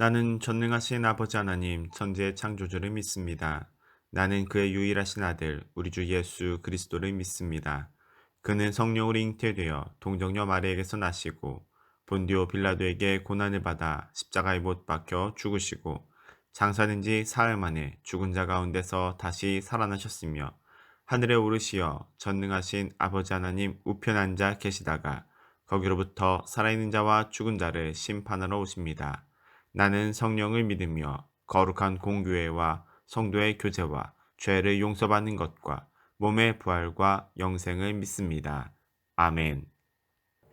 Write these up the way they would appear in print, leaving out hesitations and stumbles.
나는 전능하신 아버지 하나님, 천지의 창조주를 믿습니다. 나는 그의 유일하신 아들, 우리 주 예수 그리스도를 믿습니다. 그는 성령으로 잉태되어 동정녀 마리에게서 나시고 본디오 빌라도에게 고난을 받아 십자가에 못 박혀 죽으시고 장사된 지 사흘 만에 죽은 자 가운데서 다시 살아나셨으며 하늘에 오르시어 전능하신 아버지 하나님 우편 앉아 계시다가 거기로부터 살아있는 자와 죽은 자를 심판하러 오십니다. 나는 성령을 믿으며 거룩한 공교회와 성도의 교제와 죄를 용서받는 것과 몸의 부활과 영생을 믿습니다. 아멘.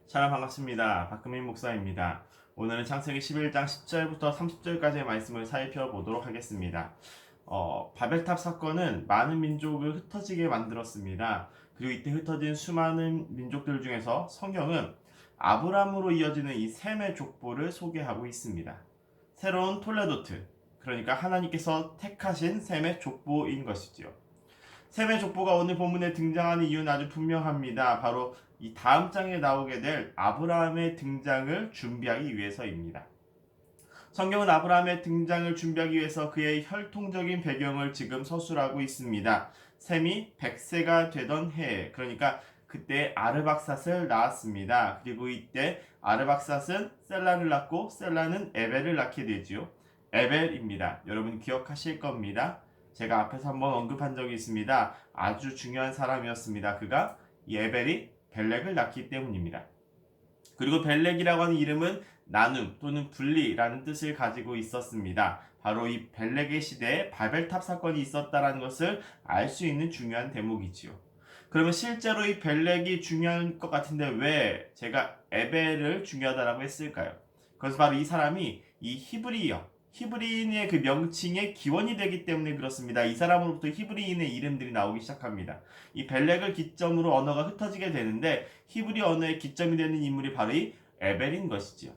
잘 반갑습니다. 박금민 목사입니다. 오늘은 창세기 11장 10절부터 30절까지의 말씀을 살펴보도록 하겠습니다. 바벨탑 사건은 많은 민족을 흩어지게 만들었습니다. 그리고 이때 흩어진 수많은 민족들 중에서 성경은 아브람으로 이어지는 이 셈의 족보를 소개하고 있습니다. 새로운 톨레도트, 그러니까 하나님께서 택하신 셈의 족보인 것이지요. 셈의 족보가 오늘 본문에 등장하는 이유는 아주 분명합니다. 바로 이 다음 장에 나오게 될 아브라함의 등장을 준비하기 위해서입니다. 성경은 아브라함의 등장을 준비하기 위해서 그의 혈통적인 배경을 지금 서술하고 있습니다. 셈이 100세가 되던 해에, 그러니까 그때 아르박삿을 낳았습니다. 그리고 이때 아르박삿은 셀라를 낳고 셀라는 에벨을 낳게 되지요. 에벨입니다. 여러분 기억하실 겁니다. 제가 앞에서 한번 언급한 적이 있습니다. 아주 중요한 사람이었습니다. 그가 이 에벨이 벨렉을 낳기 때문입니다. 그리고 벨렉이라고 하는 이름은 나눔 또는 분리라는 뜻을 가지고 있었습니다. 바로 이 벨렉의 시대에 바벨탑 사건이 있었다는 것을 알 수 있는 중요한 대목이지요. 그러면 실제로 이 벨렉이 중요한 것 같은데 왜 제가 에벨을 중요하다고 했을까요? 그래서 바로 이 사람이 이 히브리인의 그 명칭의 기원이 되기 때문에 그렇습니다. 이 사람으로부터 히브리인의 이름들이 나오기 시작합니다. 이 벨렉을 기점으로 언어가 흩어지게 되는데 히브리 언어의 기점이 되는 인물이 바로 이 에벨인 것이지요.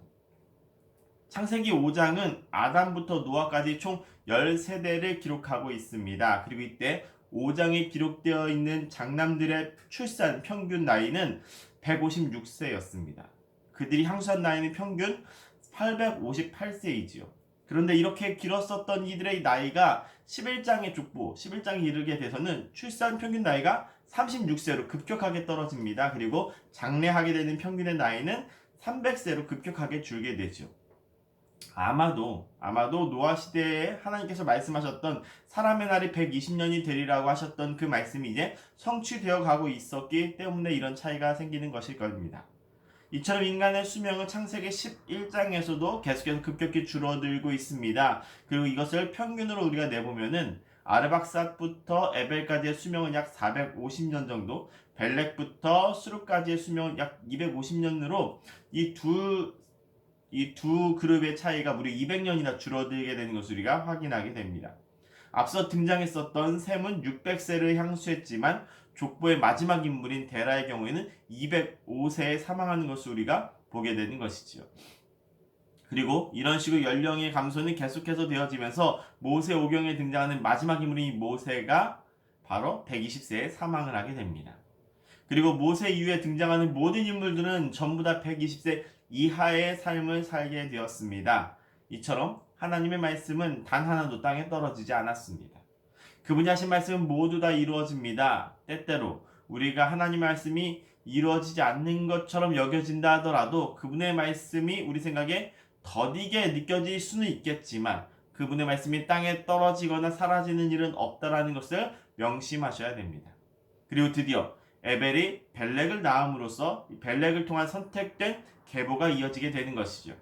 창세기 5장은 아담부터 노아까지 총 10세대를 기록하고 있습니다. 그리고 이때 5장에 기록되어 있는 장남들의 출산 평균 나이는 156세였습니다. 그들이 향수한 나이는 평균 858세이지요. 그런데 이렇게 길었었던 이들의 나이가 11장의 족보, 11장에 이르게 돼서는 출산 평균 나이가 36세로 급격하게 떨어집니다. 그리고 장래하게 되는 평균의 나이는 300세로 급격하게 줄게 되죠. 아마도 노아 시대에 하나님께서 말씀하셨던 사람의 날이 120년이 되리라고 하셨던 그 말씀이 이제 성취되어 가고 있었기 때문에 이런 차이가 생기는 것일 겁니다. 이처럼 인간의 수명은 창세기 11장에서도 계속해서 급격히 줄어들고 있습니다. 그리고 이것을 평균으로 우리가 내보면은 아르박삿부터 에벨까지의 수명은 약 450년 정도, 벨렉부터 수르까지의 수명은 약 250년으로 이 두 그룹의 차이가 무려 200년이나 줄어들게 되는 것을 우리가 확인하게 됩니다. 앞서 등장했었던 셈은 600세를 향수했지만 족보의 마지막 인물인 데라의 경우에는 205세에 사망하는 것을 우리가 보게 되는 것이지요. 그리고 이런 식으로 연령의 감소는 계속해서 되어지면서 모세 오경에 등장하는 마지막 인물인 모세가 바로 120세에 사망을 하게 됩니다. 그리고 모세 이후에 등장하는 모든 인물들은 전부 다 120세 이하의 삶을 살게 되었습니다. 이처럼 하나님의 말씀은 단 하나도 땅에 떨어지지 않았습니다. 그분이 하신 말씀은 모두 다 이루어집니다. 때때로 우리가 하나님의 말씀이 이루어지지 않는 것처럼 여겨진다 하더라도 그분의 말씀이 우리 생각에 더디게 느껴질 수는 있겠지만 그분의 말씀이 땅에 떨어지거나 사라지는 일은 없다라는 것을 명심하셔야 됩니다. 그리고 드디어 에벨이 벨렉을 낳음으로써 벨렉을 통한 선택된 계보가 이어지게 되는 것이죠.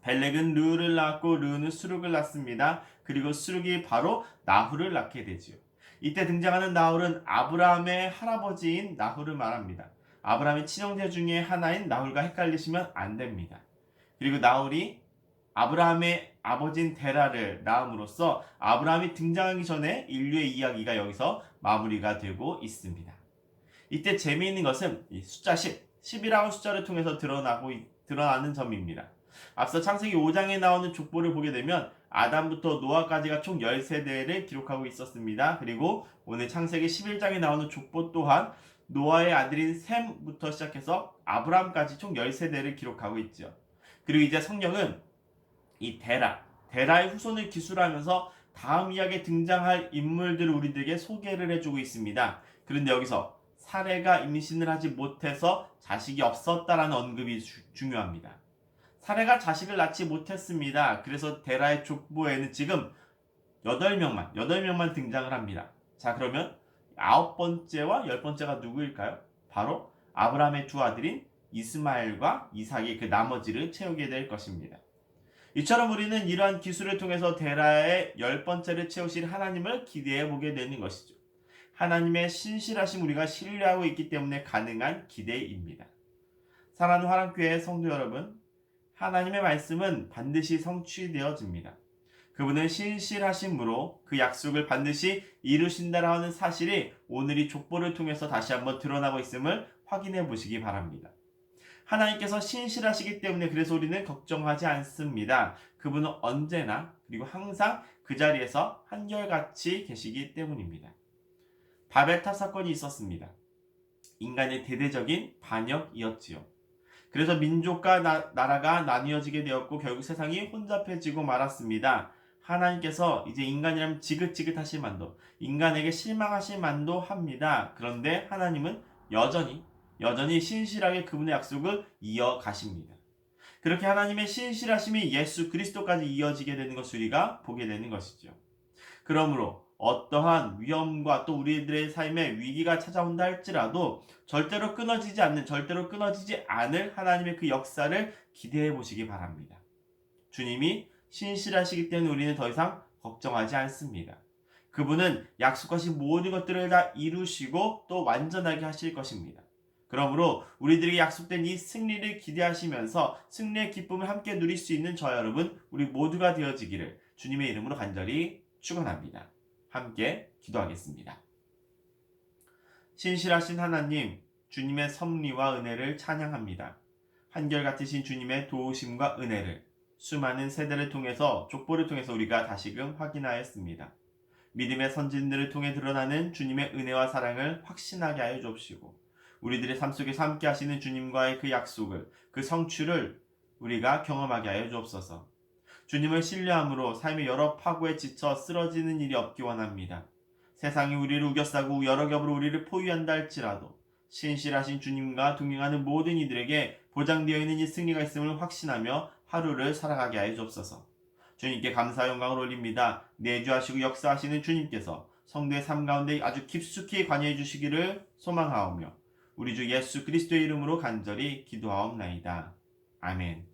벨렉은 르를 낳았고 르는 수룩을 낳습니다. 그리고 수룩이 바로 나훌을 낳게 되지요. 이때 등장하는 나훌은 아브라함의 할아버지인 나훌을 말합니다. 아브라함의 친형제 중에 하나인 나훌과 헷갈리시면 안 됩니다. 그리고 나훌이 아브라함의 아버지인 데라를 낳음으로써 아브라함이 등장하기 전에 인류의 이야기가 여기서 마무리가 되고 있습니다. 이때 재미있는 것은 이 숫자 10이라는 숫자를 통해서 드러나는 점입니다. 앞서 창세기 5장에 나오는 족보를 보게 되면 아담부터 노아까지가 총 10세대를 기록하고 있었습니다. 그리고 오늘 창세기 11장에 나오는 족보 또한 노아의 아들인 셈부터 시작해서 아브라함까지 총 10세대를 기록하고 있죠. 그리고 이제 성경은 이 데라의 후손을 기술하면서 다음 이야기에 등장할 인물들을 우리들에게 소개를 해주고 있습니다. 그런데 여기서 사레가 임신을 하지 못해서 자식이 없었다라는 언급이 중요합니다. 사레가 자식을 낳지 못했습니다. 그래서 데라의 족보에는 지금 8명만 등장을 합니다. 자, 그러면 9번째와 10번째가 누구일까요? 바로 아브라함의 두 아들인 이스마엘과 이삭이 그 나머지를 채우게 될 것입니다. 이처럼 우리는 이러한 기술을 통해서 데라의 10번째를 채우실 하나님을 기대해 보게 되는 것이죠. 하나님의 신실하심 우리가 신뢰하고 있기 때문에 가능한 기대입니다. 사랑하는 화랑교회 성도 여러분, 하나님의 말씀은 반드시 성취되어집니다. 그분은 신실하심으로 그 약속을 반드시 이루신다라고 하는 사실이 오늘 이 족보를 통해서 다시 한번 드러나고 있음을 확인해 보시기 바랍니다. 하나님께서 신실하시기 때문에 그래서 우리는 걱정하지 않습니다. 그분은 언제나 그리고 항상 그 자리에서 한결같이 계시기 때문입니다. 바벨탑 사건이 있었습니다. 인간의 대대적인 반역이었지요. 그래서 민족과 나라가 나뉘어지게 되었고 결국 세상이 혼잡해지고 말았습니다. 하나님께서 이제 인간이라면 지긋지긋하실 만도, 인간에게 실망하실 만도 합니다. 그런데 하나님은 여전히 신실하게 그분의 약속을 이어가십니다. 그렇게 하나님의 신실하심이 예수 그리스도까지 이어지게 되는 것을 우리가 보게 되는 것이죠. 그러므로 어떠한 위험과 또 우리들의 삶에 위기가 찾아온다 할지라도 절대로 끊어지지 않을 하나님의 그 역사를 기대해 보시기 바랍니다. 주님이 신실하시기 때문에 우리는 더 이상 걱정하지 않습니다. 그분은 약속하신 모든 것들을 다 이루시고 또 완전하게 하실 것입니다. 그러므로 우리들에게 약속된 이 승리를 기대하시면서 승리의 기쁨을 함께 누릴 수 있는 저 여러분, 우리 모두가 되어지기를 주님의 이름으로 간절히 축원합니다. 함께 기도하겠습니다. 신실하신 하나님, 주님의 섭리와 은혜를 찬양합니다. 한결같으신 주님의 도우심과 은혜를 수많은 세대를 통해서 족보를 통해서 우리가 다시금 확인하였습니다. 믿음의 선진들을 통해 드러나는 주님의 은혜와 사랑을 확신하게 하여 주옵시고 우리들의 삶 속에서 함께 하시는 주님과의 그 약속을, 그 성취를 우리가 경험하게 하여 주옵소서. 주님을 신뢰함으로 삶의 여러 파고에 지쳐 쓰러지는 일이 없기 원합니다. 세상이 우리를 우겨싸고 여러 겹으로 우리를 포위한다 할지라도 신실하신 주님과 동행하는 모든 이들에게 보장되어 있는 이 승리가 있음을 확신하며 하루를 살아가게 하여 주옵소서. 주님께 감사 영광을 올립니다. 내주하시고 역사하시는 주님께서 성도의 삶 가운데 아주 깊숙이 관여해 주시기를 소망하오며 우리 주 예수 그리스도의 이름으로 간절히 기도하옵나이다. 아멘.